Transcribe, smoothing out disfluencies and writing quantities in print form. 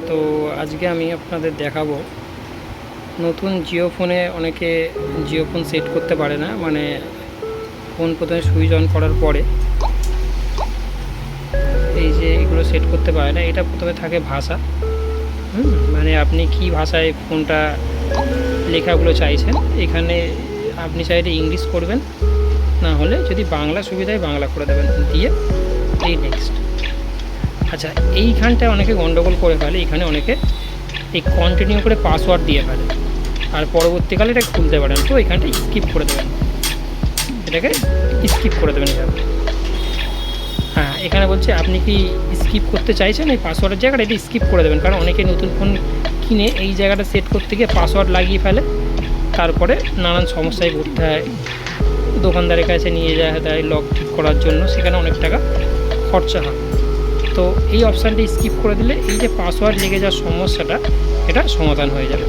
তো আজকে আমি আপনাদের দেখাবো নতুন জিও ফোনে অনেকে জিও ফোন সেট করতে পারে না, মানে ফোন প্রথমে সুইচ অন করার পরে এই যে এগুলো সেট করতে পারে না। এটা প্রথমে থাকে ভাষা, মানে আপনি কি ভাষায় ফোনটা লেখাগুলো চাইছেন। এখানে আপনি চাইলে ইংলিশ করবেন, না হলে যদি বাংলা সুবিধায় বাংলা করে দেবেন, দিয়ে এই নেক্সট। আচ্ছা, এইখানটায় অনেকে গন্ডগোল করে ফেলে, এখানে অনেকে এই কন্টিনিউ করে পাসওয়ার্ড দিয়ে ফেলে, আর পরবর্তীকালে এটা খুলতে পারেন। তো এখানটা স্কিপ করে দেবেন, এটাকে স্কিপ করে দেবেন এভাবে। হ্যাঁ, এখানে বলছে আপনি কি স্কিপ করতে চাইছেন এই পাসওয়ার্ডের জায়গাটা, এটা স্কিপ করে দেবেন, কারণ অনেকে নতুন ফোন কিনে এই জায়গাটা সেট করতে গিয়ে পাসওয়ার্ড লাগিয়ে ফেলে, তারপরে নানান সমস্যায় পড়তে হয়, দোকানদারের কাছে নিয়ে যাওয়া হয় লক ঠিক করার জন্য, সেখানে অনেক টাকা খরচা হয়। তো এই অপশানটি স্কিপ করে দিলে এই যে পাসওয়ার্ড লেগে যাওয়ার সমস্যাটা, এটা সমাধান হয়ে যাবে।